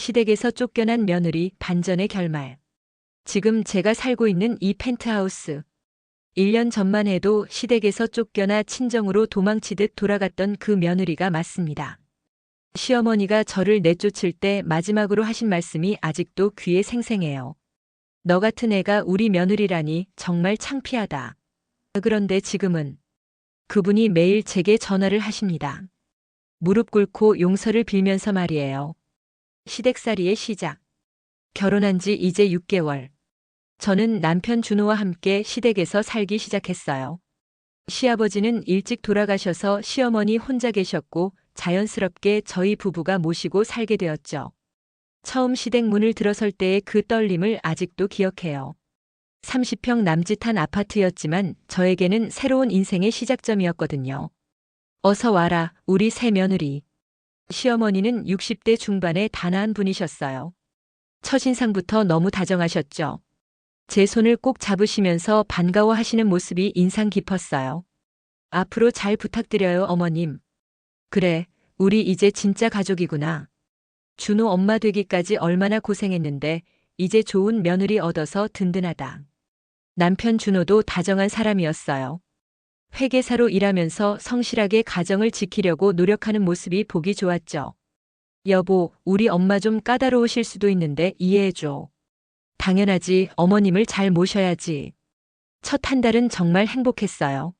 시댁에서 쫓겨난 며느리 반전의 결말. 지금 제가 살고 있는 이 펜트하우스. 1년 전만 해도 시댁에서 쫓겨나 친정으로 도망치듯 돌아갔던 그 며느리가 맞습니다. 시어머니가 저를 내쫓을 때 마지막으로 하신 말씀이 아직도 귀에 생생해요. 너 같은 애가 우리 며느리라니 정말 창피하다. 그런데 지금은 그분이 매일 제게 전화를 하십니다. 무릎 꿇고 용서를 빌면서 말이에요. 시댁살이의 시작. 결혼한 지 이제 6개월. 저는 남편 준호와 함께 시댁에서 살기 시작했어요. 시아버지는 일찍 돌아가셔서 시어머니 혼자 계셨고 자연스럽게 저희 부부가 모시고 살게 되었죠. 처음 시댁 문을 들어설 때의 그 떨림을 아직도 기억해요. 30평 남짓한 아파트였지만 저에게는 새로운 인생의 시작점이었거든요. 어서 와라, 우리 새 며느리. 시어머니는 60대 중반의 단아한 분이셨어요. 첫인상부터 너무 다정하셨죠. 제 손을 꼭 잡으시면서 반가워하시는 모습이 인상 깊었어요. 앞으로 잘 부탁드려요, 어머님. 그래, 우리 이제 진짜 가족이구나. 준호 엄마 되기까지 얼마나 고생했는데 이제 좋은 며느리 얻어서 든든하다. 남편 준호도 다정한 사람이었어요. 회계사로 일하면서 성실하게 가정을 지키려고 노력하는 모습이 보기 좋았죠. 여보, 우리 엄마 좀 까다로우실 수도 있는데 이해해줘. 당연하지, 어머님을 잘 모셔야지. 첫 한 달은 정말 행복했어요.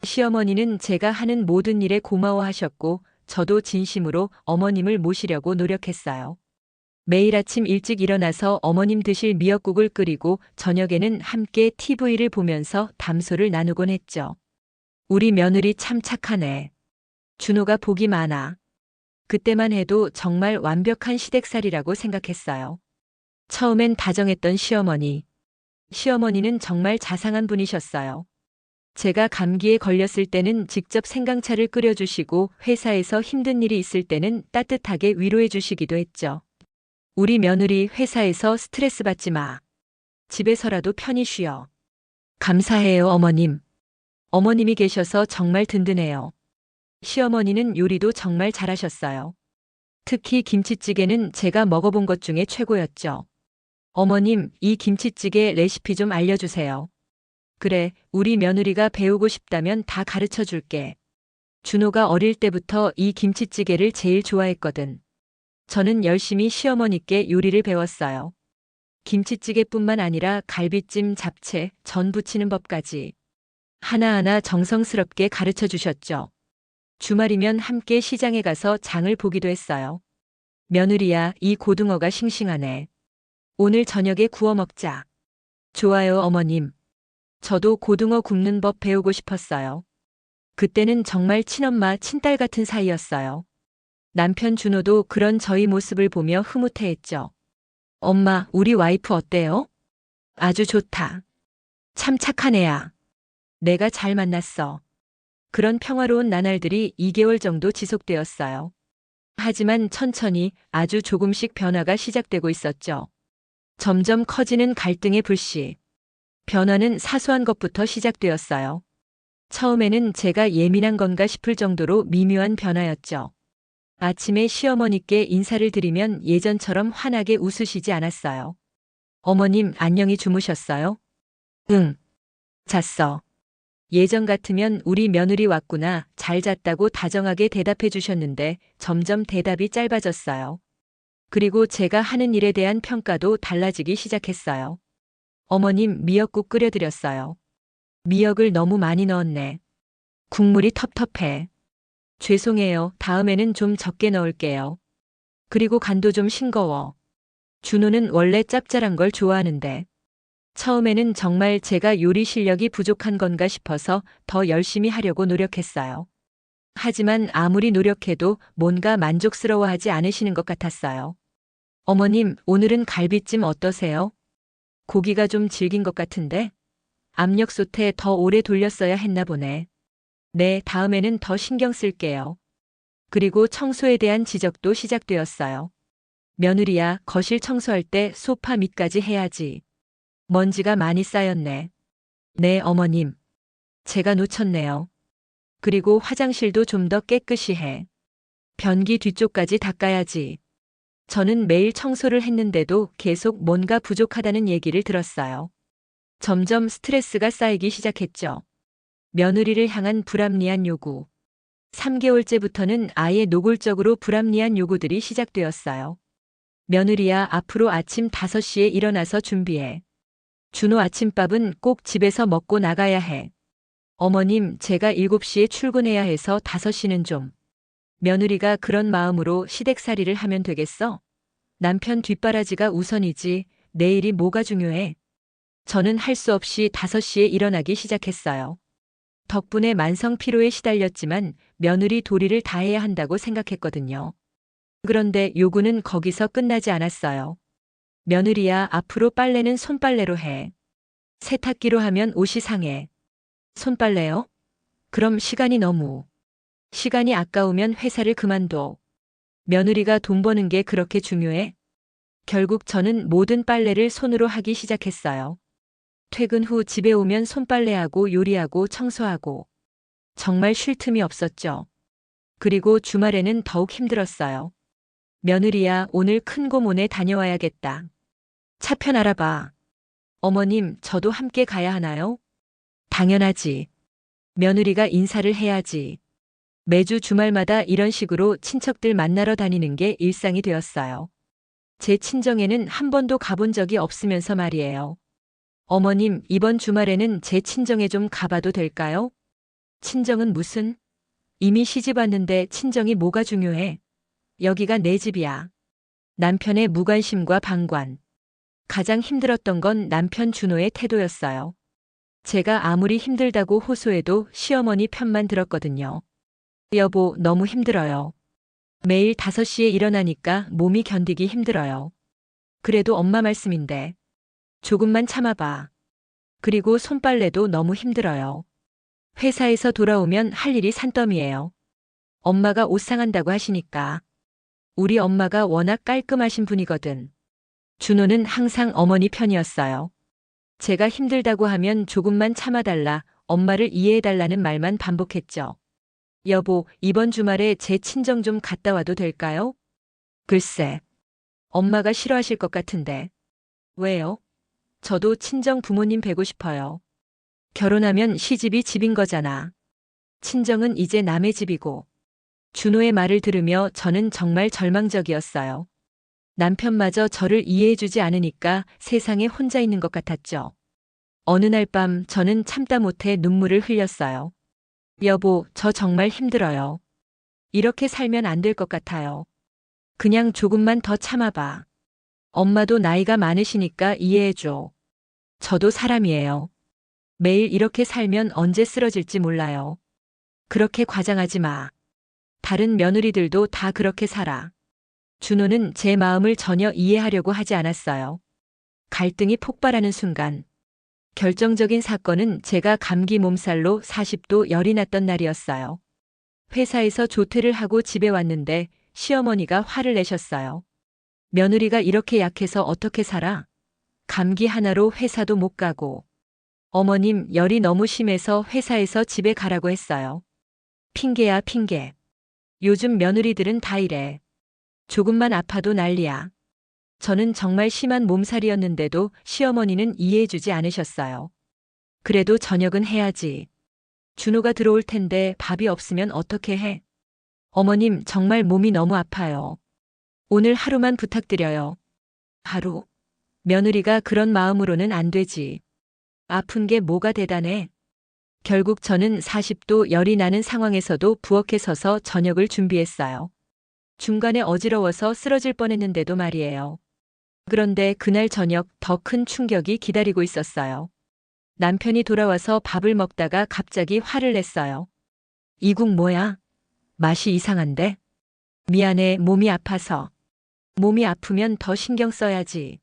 시어머니는 제가 하는 모든 일에 고마워하셨고, 저도 진심으로 어머님을 모시려고 노력했어요. 매일 아침 일찍 일어나서 어머님 드실 미역국을 끓이고 저녁에는 함께 TV를 보면서 담소를 나누곤 했죠. 우리 며느리 참 착하네. 준호가 복이 많아. 그때만 해도 정말 완벽한 시댁살이라고 생각했어요. 처음엔 다정했던 시어머니. 시어머니는 정말 자상한 분이셨어요. 제가 감기에 걸렸을 때는 직접 생강차를 끓여주시고 회사에서 힘든 일이 있을 때는 따뜻하게 위로해 주시기도 했죠. 우리 며느리 회사에서 스트레스 받지 마. 집에서라도 편히 쉬어. 감사해요, 어머님. 어머님이 계셔서 정말 든든해요. 시어머니는 요리도 정말 잘하셨어요. 특히 김치찌개는 제가 먹어본 것 중에 최고였죠. 어머님, 이 김치찌개 레시피 좀 알려주세요. 그래, 우리 며느리가 배우고 싶다면 다 가르쳐 줄게. 준호가 어릴 때부터 이 김치찌개를 제일 좋아했거든. 저는 열심히 시어머니께 요리를 배웠어요. 김치찌개뿐만 아니라 갈비찜, 잡채, 전 부치는 법까지. 하나하나 정성스럽게 가르쳐 주셨죠. 주말이면 함께 시장에 가서 장을 보기도 했어요. 며느리야, 이 고등어가 싱싱하네. 오늘 저녁에 구워 먹자. 좋아요, 어머님. 저도 고등어 굽는 법 배우고 싶었어요. 그때는 정말 친엄마, 친딸 같은 사이였어요. 남편 준호도 그런 저희 모습을 보며 흐뭇해했죠. 엄마, 우리 와이프 어때요? 아주 좋다. 참 착한 애야. 내가 잘 만났어. 그런 평화로운 나날들이 2개월 정도 지속되었어요. 하지만 천천히 아주 조금씩 변화가 시작되고 있었죠. 점점 커지는 갈등의 불씨. 변화는 사소한 것부터 시작되었어요. 처음에는 제가 예민한 건가 싶을 정도로 미묘한 변화였죠. 아침에 시어머니께 인사를 드리면 예전처럼 환하게 웃으시지 않았어요. 어머님, 안녕히 주무셨어요? 응. 잤어. 예전 같으면 우리 며느리 왔구나, 잘 잤다고 다정하게 대답해 주셨는데 점점 대답이 짧아졌어요. 그리고 제가 하는 일에 대한 평가도 달라지기 시작했어요. 어머님, 미역국 끓여드렸어요. 미역을 너무 많이 넣었네. 국물이 텁텁해. 죄송해요. 다음에는 좀 적게 넣을게요. 그리고 간도 좀 싱거워. 준호는 원래 짭짤한 걸 좋아하는데. 처음에는 정말 제가 요리 실력이 부족한 건가 싶어서 더 열심히 하려고 노력했어요. 하지만 아무리 노력해도 뭔가 만족스러워하지 않으시는 것 같았어요. 어머님, 오늘은 갈비찜 어떠세요? 고기가 좀 질긴 것 같은데? 압력 솥에 더 오래 돌렸어야 했나 보네. 네, 다음에는 더 신경 쓸게요. 그리고 청소에 대한 지적도 시작되었어요. 며느리야, 거실 청소할 때 소파 밑까지 해야지. 먼지가 많이 쌓였네. 네, 어머님. 제가 놓쳤네요. 그리고 화장실도 좀 더 깨끗이 해. 변기 뒤쪽까지 닦아야지. 저는 매일 청소를 했는데도 계속 뭔가 부족하다는 얘기를 들었어요. 점점 스트레스가 쌓이기 시작했죠. 며느리를 향한 불합리한 요구. 3개월째부터는 아예 노골적으로 불합리한 요구들이 시작되었어요. 며느리야, 앞으로 아침 5시에 일어나서 준비해. 준호, 아침밥은 꼭 집에서 먹고 나가야 해. 어머님, 제가 7시에 출근해야 해서 5시는 좀. 며느리가 그런 마음으로 시댁살이를 하면 되겠어? 남편 뒷바라지가 우선이지 내일이 뭐가 중요해? 저는 할 수 없이 5시에 일어나기 시작했어요. 덕분에 만성 피로에 시달렸지만 며느리 도리를 다해야 한다고 생각했거든요. 그런데 요구는 거기서 끝나지 않았어요. 며느리야, 앞으로 빨래는 손빨래로 해. 세탁기로 하면 옷이 상해. 손빨래요? 그럼 시간이 아까우면 회사를 그만둬. 며느리가 돈 버는 게 그렇게 중요해? 결국 저는 모든 빨래를 손으로 하기 시작했어요. 퇴근 후 집에 오면 손빨래하고 요리하고 청소하고. 정말 쉴 틈이 없었죠. 그리고 주말에는 더욱 힘들었어요. 며느리야, 오늘 큰 고모네 다녀와야겠다. 차편 알아봐. 어머님, 저도 함께 가야 하나요? 당연하지. 며느리가 인사를 해야지. 매주 주말마다 이런 식으로 친척들 만나러 다니는 게 일상이 되었어요. 제 친정에는 한 번도 가본 적이 없으면서 말이에요. 어머님, 이번 주말에는 제 친정에 좀 가봐도 될까요? 친정은 무슨? 이미 시집 왔는데 친정이 뭐가 중요해? 여기가 내 집이야. 남편의 무관심과 방관. 가장 힘들었던 건 남편 준호의 태도였어요. 제가 아무리 힘들다고 호소해도 시어머니 편만 들었거든요. 여보, 너무 힘들어요. 매일 5시에 일어나니까 몸이 견디기 힘들어요. 그래도 엄마 말씀인데. 조금만 참아봐. 그리고 손빨래도 너무 힘들어요. 회사에서 돌아오면 할 일이 산더미예요. 엄마가 옷 상한다고 하시니까. 우리 엄마가 워낙 깔끔하신 분이거든. 준호는 항상 어머니 편이었어요. 제가 힘들다고 하면 조금만 참아달라, 엄마를 이해해달라는 말만 반복했죠. 여보, 이번 주말에 제 친정 좀 갔다 와도 될까요? 글쎄, 엄마가 싫어하실 것 같은데. 왜요? 저도 친정 부모님 뵈고 싶어요. 결혼하면 시집이 집인 거잖아. 친정은 이제 남의 집이고. 준호의 말을 들으며 저는 정말 절망적이었어요. 남편마저 저를 이해해주지 않으니까 세상에 혼자 있는 것 같았죠. 어느 날 밤 저는 참다 못해 눈물을 흘렸어요. 여보, 저 정말 힘들어요. 이렇게 살면 안 될 것 같아요. 그냥 조금만 더 참아봐. 엄마도 나이가 많으시니까 이해해줘. 저도 사람이에요. 매일 이렇게 살면 언제 쓰러질지 몰라요. 그렇게 과장하지 마. 다른 며느리들도 다 그렇게 살아. 준호는 제 마음을 전혀 이해하려고 하지 않았어요. 갈등이 폭발하는 순간. 결정적인 사건은 제가 감기 몸살로 40도 열이 났던 날이었어요. 회사에서 조퇴를 하고 집에 왔는데 시어머니가 화를 내셨어요. 며느리가 이렇게 약해서 어떻게 살아? 감기 하나로 회사도 못 가고. 어머님, 열이 너무 심해서 회사에서 집에 가라고 했어요. 핑계야, 핑계. 요즘 며느리들은 다 이래. 조금만 아파도 난리야. 저는 정말 심한 몸살이었는데도 시어머니는 이해해주지 않으셨어요. 그래도 저녁은 해야지. 준호가 들어올 텐데 밥이 없으면 어떻게 해? 어머님, 정말 몸이 너무 아파요. 오늘 하루만 부탁드려요. 하루? 며느리가 그런 마음으로는 안 되지. 아픈 게 뭐가 대단해? 결국 저는 40도 열이 나는 상황에서도 부엌에 서서 저녁을 준비했어요. 중간에 어지러워서 쓰러질 뻔했는데도 말이에요. 그런데 그날 저녁 더 큰 충격이 기다리고 있었어요. 남편이 돌아와서 밥을 먹다가 갑자기 화를 냈어요. 이 국 뭐야? 맛이 이상한데? 미안해, 몸이 아파서. 몸이 아프면 더 신경 써야지.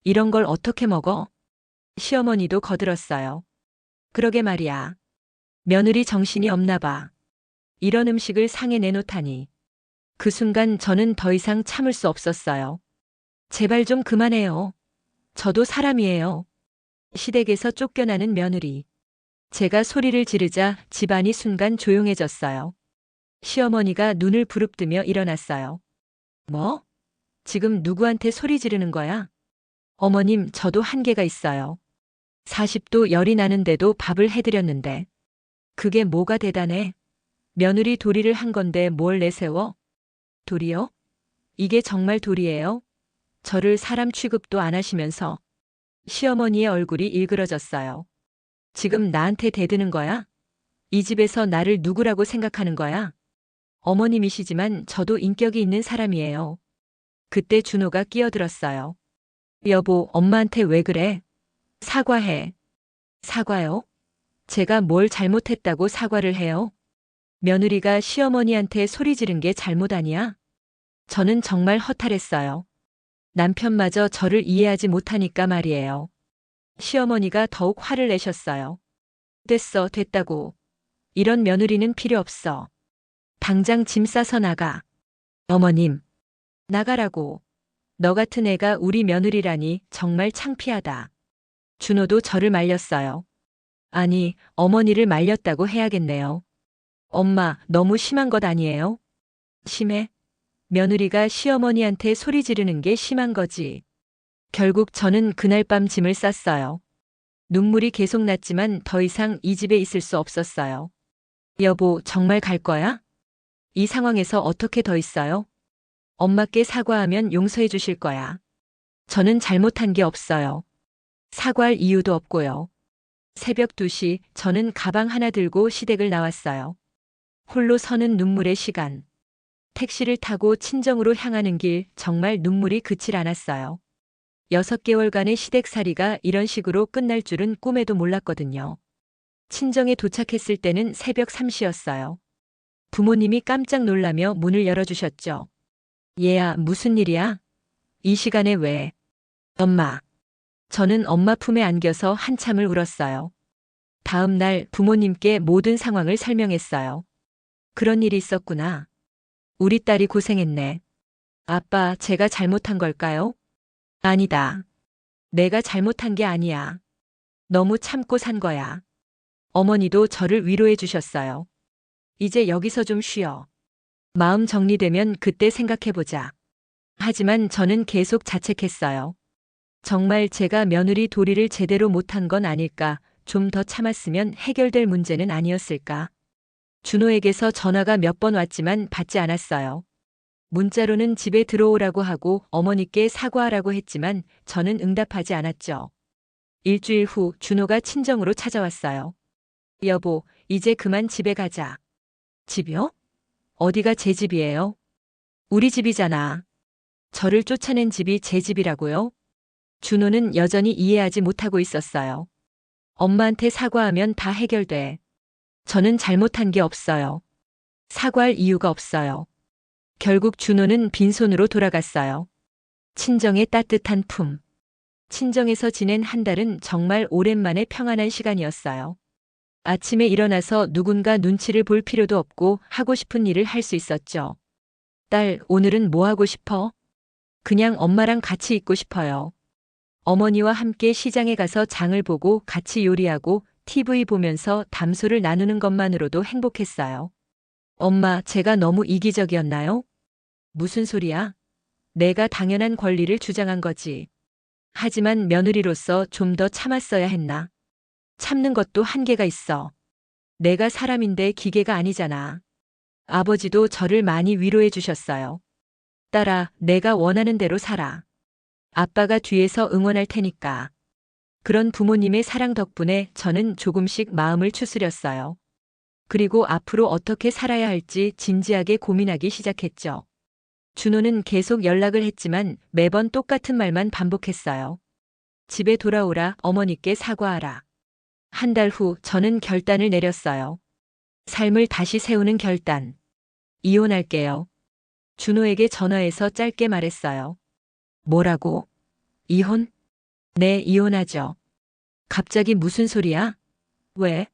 이런 걸 어떻게 먹어? 시어머니도 거들었어요. 그러게 말이야. 며느리 정신이 없나 봐. 이런 음식을 상에 내놓다니. 그 순간 저는 더 이상 참을 수 없었어요. 제발 좀 그만해요. 저도 사람이에요. 시댁에서 쫓겨나는 며느리. 제가 소리를 지르자 집안이 순간 조용해졌어요. 시어머니가 눈을 부릅뜨며 일어났어요. 뭐? 지금 누구한테 소리 지르는 거야? 어머님, 저도 한계가 있어요. 40도 열이 나는데도 밥을 해드렸는데. 그게 뭐가 대단해? 며느리 도리를 한 건데 뭘 내세워? 도리요? 이게 정말 도리예요? 저를 사람 취급도 안 하시면서. 시어머니의 얼굴이 일그러졌어요. 지금 나한테 대드는 거야? 이 집에서 나를 누구라고 생각하는 거야? 어머님이시지만 저도 인격이 있는 사람이에요. 그때 준호가 끼어들었어요. 여보, 엄마한테 왜 그래? 사과해. 사과요? 제가 뭘 잘못했다고 사과를 해요? 며느리가 시어머니한테 소리 지른 게 잘못 아니야? 저는 정말 허탈했어요. 남편마저 저를 이해하지 못하니까 말이에요. 시어머니가 더욱 화를 내셨어요. 됐어, 됐다고. 이런 며느리는 필요 없어. 당장 짐 싸서 나가. 어머님, 나가라고. 너 같은 애가 우리 며느리라니 정말 창피하다. 준호도 저를 말렸어요. 아니, 어머니를 말렸다고 해야겠네요. 엄마, 너무 심한 것 아니에요? 심해? 며느리가 시어머니한테 소리 지르는 게 심한 거지. 결국 저는 그날 밤 짐을 쌌어요. 눈물이 계속 났지만 더 이상 이 집에 있을 수 없었어요. 여보, 정말 갈 거야? 이 상황에서 어떻게 더 있어요? 엄마께 사과하면 용서해 주실 거야. 저는 잘못한 게 없어요. 사과할 이유도 없고요. 새벽 2시 저는 가방 하나 들고 시댁을 나왔어요. 홀로 서는 눈물의 시간. 택시를 타고 친정으로 향하는 길 정말 눈물이 그칠 않았어요. 6개월간의 시댁살이가 이런 식으로 끝날 줄은 꿈에도 몰랐거든요. 친정에 도착했을 때는 새벽 3시였어요. 부모님이 깜짝 놀라며 문을 열어주셨죠. 얘야, 무슨 일이야? 이 시간에 왜? 엄마. 저는 엄마 품에 안겨서 한참을 울었어요. 다음 날 부모님께 모든 상황을 설명했어요. 그런 일이 있었구나. 우리 딸이 고생했네. 아빠, 제가 잘못한 걸까요? 아니다. 내가 잘못한 게 아니야. 너무 참고 산 거야. 어머니도 저를 위로해 주셨어요. 이제 여기서 좀 쉬어. 마음 정리되면 그때 생각해보자. 하지만 저는 계속 자책했어요. 정말 제가 며느리 도리를 제대로 못한 건 아닐까, 좀 더 참았으면 해결될 문제는 아니었을까. 준호에게서 전화가 몇 번 왔지만 받지 않았어요. 문자로는 집에 들어오라고 하고 어머니께 사과하라고 했지만 저는 응답하지 않았죠. 일주일 후 준호가 친정으로 찾아왔어요. 여보, 이제 그만 집에 가자. 집이요? 어디가 제 집이에요? 우리 집이잖아. 저를 쫓아낸 집이 제 집이라고요? 준호는 여전히 이해하지 못하고 있었어요. 엄마한테 사과하면 다 해결돼. 저는 잘못한 게 없어요. 사과할 이유가 없어요. 결국 준호는 빈손으로 돌아갔어요. 친정의 따뜻한 품. 친정에서 지낸 한 달은 정말 오랜만에 평안한 시간이었어요. 아침에 일어나서 누군가 눈치를 볼 필요도 없고 하고 싶은 일을 할 수 있었죠. 딸, 오늘은 뭐 하고 싶어? 그냥 엄마랑 같이 있고 싶어요. 어머니와 함께 시장에 가서 장을 보고 같이 요리하고 TV 보면서 담소를 나누는 것만으로도 행복했어요. 엄마, 제가 너무 이기적이었나요? 무슨 소리야? 내가 당연한 권리를 주장한 거지. 하지만 며느리로서 좀 더 참았어야 했나? 참는 것도 한계가 있어. 내가 사람인데 기계가 아니잖아. 아버지도 저를 많이 위로해 주셨어요. 딸아, 내가 원하는 대로 살아. 아빠가 뒤에서 응원할 테니까. 그런 부모님의 사랑 덕분에 저는 조금씩 마음을 추스렸어요. 그리고 앞으로 어떻게 살아야 할지 진지하게 고민하기 시작했죠. 준호는 계속 연락을 했지만 매번 똑같은 말만 반복했어요. 집에 돌아오라, 어머니께 사과하라. 한 달 후 저는 결단을 내렸어요. 삶을 다시 세우는 결단. 이혼할게요. 준호에게 전화해서 짧게 말했어요. 뭐라고? 이혼? 네, 이혼하죠. 갑자기 무슨 소리야? 왜?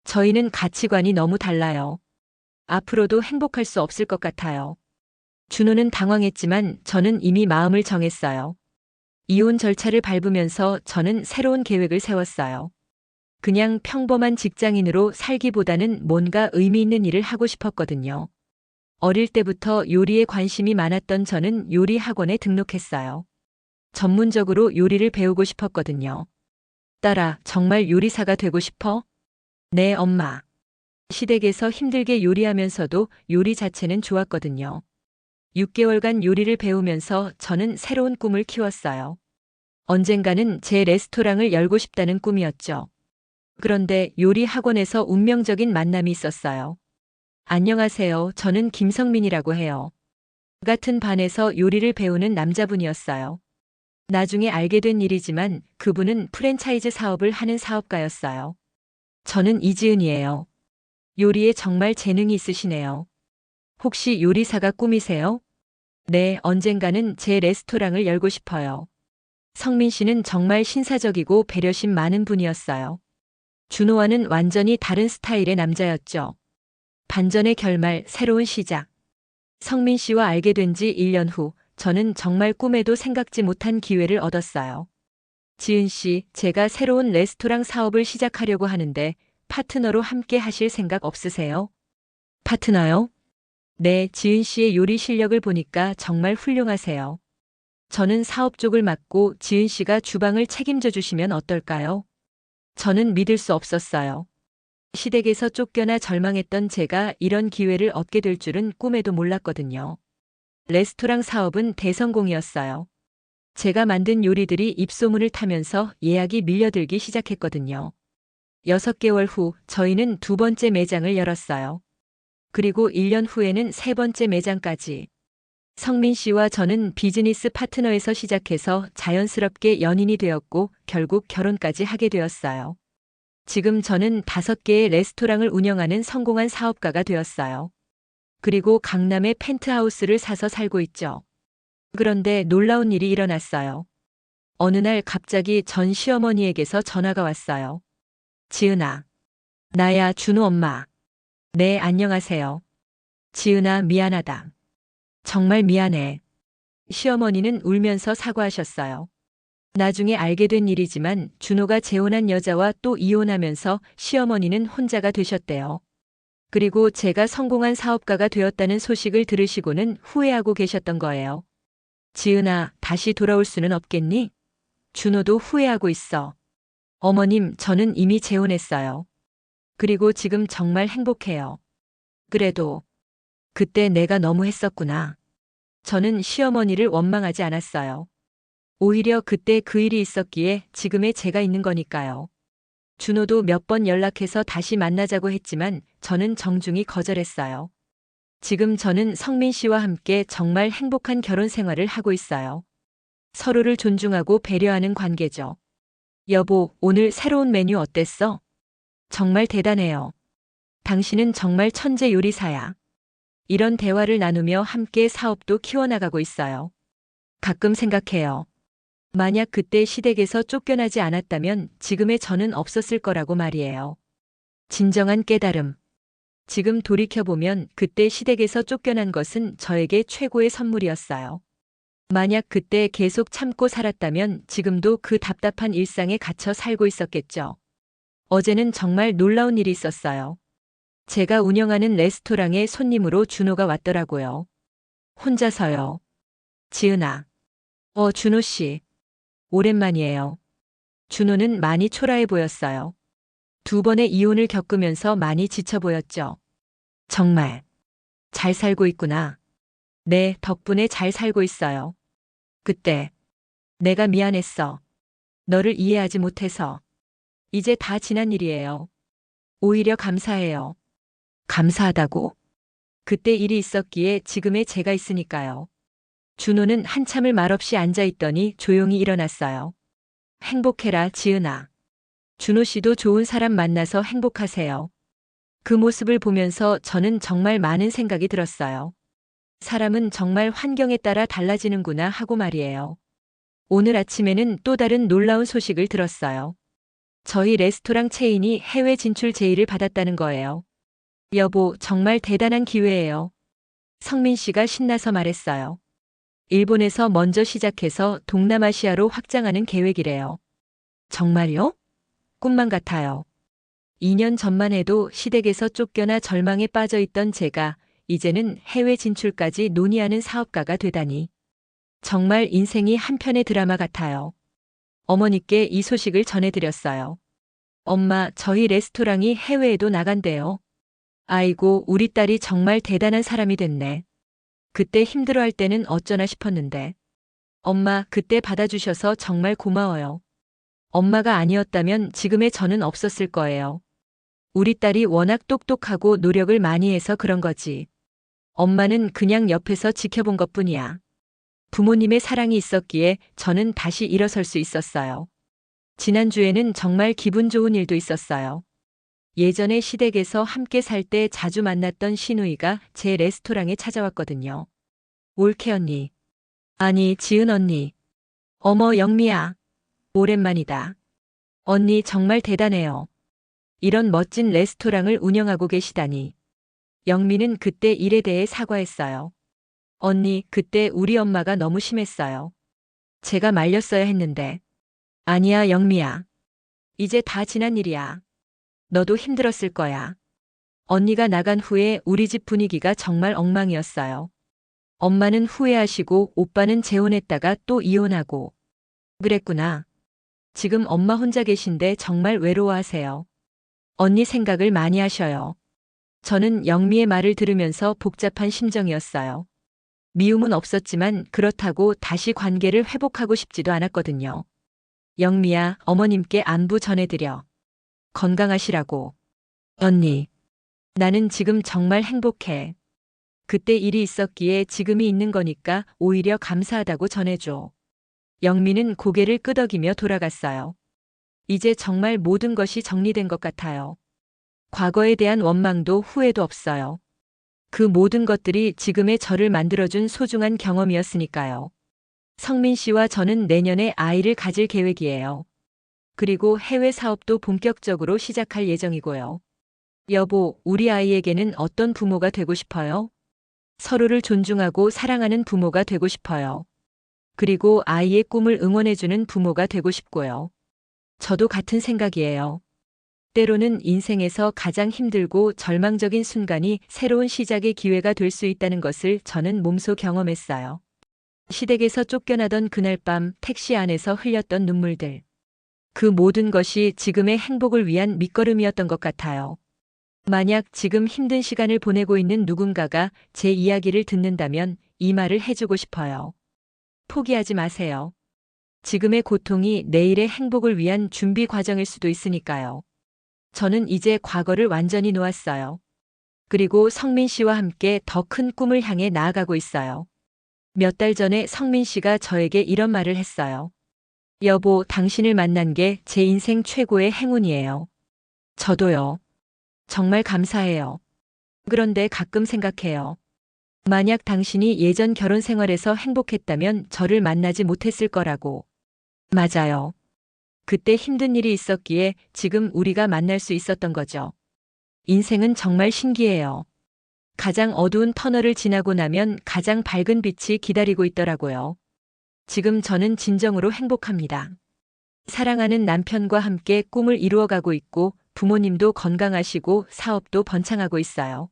저희는 가치관이 너무 달라요. 앞으로도 행복할 수 없을 것 같아요. 준호는 당황했지만 저는 이미 마음을 정했어요. 이혼 절차를 밟으면서 저는 새로운 계획을 세웠어요. 그냥 평범한 직장인으로 살기보다는 뭔가 의미 있는 일을 하고 싶었거든요. 어릴 때부터 요리에 관심이 많았던 저는 요리 학원에 등록했어요. 전문적으로 요리를 배우고 싶었거든요. 딸아, 정말 요리사가 되고 싶어? 네, 엄마. 시댁에서 힘들게 요리하면서도 요리 자체는 좋았거든요. 6개월간 요리를 배우면서 저는 새로운 꿈을 키웠어요. 언젠가는 제 레스토랑을 열고 싶다는 꿈이었죠. 그런데 요리 학원에서 운명적인 만남이 있었어요. 안녕하세요. 저는 김성민이라고 해요. 같은 반에서 요리를 배우는 남자분이었어요. 나중에 알게 된 일이지만 그분은 프랜차이즈 사업을 하는 사업가였어요. 저는 이지은이에요. 요리에 정말 재능이 있으시네요. 혹시 요리사가 꿈이세요? 네, 언젠가는 제 레스토랑을 열고 싶어요. 성민 씨는 정말 신사적이고 배려심 많은 분이었어요. 준호와는 완전히 다른 스타일의 남자였죠. 반전의 결말, 새로운 시작. 성민 씨와 알게 된 지 1년 후, 저는 정말 꿈에도 생각지 못한 기회를 얻었어요. 지은 씨, 제가 새로운 레스토랑 사업을 시작하려고 하는데 파트너로 함께 하실 생각 없으세요? 파트너요? 네, 지은 씨의 요리 실력을 보니까 정말 훌륭하세요. 저는 사업 쪽을 맡고 지은 씨가 주방을 책임져 주시면 어떨까요? 저는 믿을 수 없었어요. 시댁에서 쫓겨나 절망했던 제가 이런 기회를 얻게 될 줄은 꿈에도 몰랐거든요. 레스토랑 사업은 대성공이었어요. 제가 만든 요리들이 입소문을 타면서 예약이 밀려들기 시작했거든요. 6개월 후 저희는 두 번째 매장을 열었어요. 그리고 1년 후에는 세 번째 매장까지. 성민 씨와 저는 비즈니스 파트너에서 시작해서 자연스럽게 연인이 되었고 결국 결혼까지 하게 되었어요. 지금 저는 5개의 레스토랑을 운영하는 성공한 사업가가 되었어요. 그리고 강남에 펜트하우스를 사서 살고 있죠. 그런데 놀라운 일이 일어났어요. 어느 날 갑자기 전 시어머니에게서 전화가 왔어요. 지은아. 나야, 준호 엄마. 네, 안녕하세요. 지은아, 미안하다. 정말 미안해. 시어머니는 울면서 사과하셨어요. 나중에 알게 된 일이지만 준호가 재혼한 여자와 또 이혼하면서 시어머니는 혼자가 되셨대요. 그리고 제가 성공한 사업가가 되었다는 소식을 들으시고는 후회하고 계셨던 거예요. 지은아, 다시 돌아올 수는 없겠니? 준호도 후회하고 있어. 어머님, 저는 이미 재혼했어요. 그리고 지금 정말 행복해요. 그래도 그때 내가 너무 했었구나. 저는 시어머니를 원망하지 않았어요. 오히려 그때 그 일이 있었기에 지금의 제가 있는 거니까요. 준호도 몇 번 연락해서 다시 만나자고 했지만 저는 정중히 거절했어요. 지금 저는 성민 씨와 함께 정말 행복한 결혼 생활을 하고 있어요. 서로를 존중하고 배려하는 관계죠. 여보, 오늘 새로운 메뉴 어땠어? 정말 대단해요. 당신은 정말 천재 요리사야. 이런 대화를 나누며 함께 사업도 키워나가고 있어요. 가끔 생각해요. 만약 그때 시댁에서 쫓겨나지 않았다면 지금의 저는 없었을 거라고 말이에요. 진정한 깨달음. 지금 돌이켜보면 그때 시댁에서 쫓겨난 것은 저에게 최고의 선물이었어요. 만약 그때 계속 참고 살았다면 지금도 그 답답한 일상에 갇혀 살고 있었겠죠. 어제는 정말 놀라운 일이 있었어요. 제가 운영하는 레스토랑에 손님으로 준호가 왔더라고요. 혼자서요. 지은아. 준호 씨. 오랜만이에요. 준호는 많이 초라해 보였어요. 2번의 이혼을 겪으면서 많이 지쳐 보였죠. 정말 잘 살고 있구나. 네, 덕분에 잘 살고 있어요. 그때 내가 미안했어. 너를 이해하지 못해서. 이제 다 지난 일이에요. 오히려 감사해요. 감사하다고? 그때 일이 있었기에 지금의 제가 있으니까요. 준호는 한참을 말없이 앉아있더니 조용히 일어났어요. 행복해라, 지은아. 준호 씨도 좋은 사람 만나서 행복하세요. 그 모습을 보면서 저는 정말 많은 생각이 들었어요. 사람은 정말 환경에 따라 달라지는구나 하고 말이에요. 오늘 아침에는 또 다른 놀라운 소식을 들었어요. 저희 레스토랑 체인이 해외 진출 제의를 받았다는 거예요. 여보, 정말 대단한 기회예요. 성민 씨가 신나서 말했어요. 일본에서 먼저 시작해서 동남아시아로 확장하는 계획이래요. 정말요? 꿈만 같아요. 2년 전만 해도 시댁에서 쫓겨나 절망에 빠져 있던 제가 이제는 해외 진출까지 논의하는 사업가가 되다니. 정말 인생이 한 편의 드라마 같아요. 어머니께 이 소식을 전해드렸어요. 엄마, 저희 레스토랑이 해외에도 나간대요. 아이고, 우리 딸이 정말 대단한 사람이 됐네. 그때 힘들어할 때는 어쩌나 싶었는데. 엄마, 그때 받아주셔서 정말 고마워요. 엄마가 아니었다면 지금의 저는 없었을 거예요. 우리 딸이 워낙 똑똑하고 노력을 많이 해서 그런 거지. 엄마는 그냥 옆에서 지켜본 것뿐이야. 부모님의 사랑이 있었기에 저는 다시 일어설 수 있었어요. 지난주에는 정말 기분 좋은 일도 있었어요. 예전에 시댁에서 함께 살 때 자주 만났던 시누이가 제 레스토랑에 찾아왔거든요. 올케 언니. 아니, 지은 언니. 어머, 영미야. 오랜만이다. 언니 정말 대단해요. 이런 멋진 레스토랑을 운영하고 계시다니. 영미는 그때 일에 대해 사과했어요. 언니, 그때 우리 엄마가 너무 심했어요. 제가 말렸어야 했는데. 아니야, 영미야. 이제 다 지난 일이야. 너도 힘들었을 거야. 언니가 나간 후에 우리 집 분위기가 정말 엉망이었어요. 엄마는 후회하시고 오빠는 재혼했다가 또 이혼하고. 그랬구나. 지금 엄마 혼자 계신데 정말 외로워하세요. 언니 생각을 많이 하셔요. 저는 영미의 말을 들으면서 복잡한 심정이었어요. 미움은 없었지만 그렇다고 다시 관계를 회복하고 싶지도 않았거든요. 영미야, 어머님께 안부 전해드려. 건강하시라고. 언니, 나는 지금 정말 행복해. 그때 일이 있었기에 지금이 있는 거니까 오히려 감사하다고 전해줘. 영미는 고개를 끄덕이며 돌아갔어요. 이제 정말 모든 것이 정리된 것 같아요. 과거에 대한 원망도 후회도 없어요. 그 모든 것들이 지금의 저를 만들어준 소중한 경험이었으니까요. 성민 씨와 저는 내년에 아이를 가질 계획이에요. 그리고 해외 사업도 본격적으로 시작할 예정이고요. 여보, 우리 아이에게는 어떤 부모가 되고 싶어요? 서로를 존중하고 사랑하는 부모가 되고 싶어요. 그리고 아이의 꿈을 응원해주는 부모가 되고 싶고요. 저도 같은 생각이에요. 때로는 인생에서 가장 힘들고 절망적인 순간이 새로운 시작의 기회가 될 수 있다는 것을 저는 몸소 경험했어요. 시댁에서 쫓겨나던 그날 밤 택시 안에서 흘렸던 눈물들. 그 모든 것이 지금의 행복을 위한 밑거름이었던 것 같아요. 만약 지금 힘든 시간을 보내고 있는 누군가가 제 이야기를 듣는다면 이 말을 해주고 싶어요. 포기하지 마세요. 지금의 고통이 내일의 행복을 위한 준비 과정일 수도 있으니까요. 저는 이제 과거를 완전히 놓았어요. 그리고 성민 씨와 함께 더 큰 꿈을 향해 나아가고 있어요. 몇 달 전에 성민 씨가 저에게 이런 말을 했어요. 여보, 당신을 만난 게 제 인생 최고의 행운이에요. 저도요. 정말 감사해요. 그런데 가끔 생각해요. 만약 당신이 예전 결혼 생활에서 행복했다면 저를 만나지 못했을 거라고. 맞아요. 그때 힘든 일이 있었기에 지금 우리가 만날 수 있었던 거죠. 인생은 정말 신기해요. 가장 어두운 터널을 지나고 나면 가장 밝은 빛이 기다리고 있더라고요. 지금 저는 진정으로 행복합니다. 사랑하는 남편과 함께 꿈을 이루어가고 있고 부모님도 건강하시고 사업도 번창하고 있어요.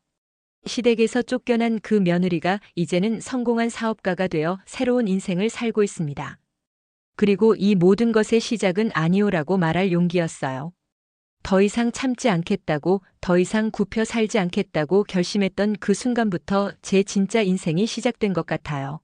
시댁에서 쫓겨난 그 며느리가 이제는 성공한 사업가가 되어 새로운 인생을 살고 있습니다. 그리고 이 모든 것의 시작은 아니오라고 말할 용기였어요. 더 이상 참지 않겠다고, 더 이상 굽혀 살지 않겠다고 결심했던 그 순간부터 제 진짜 인생이 시작된 것 같아요.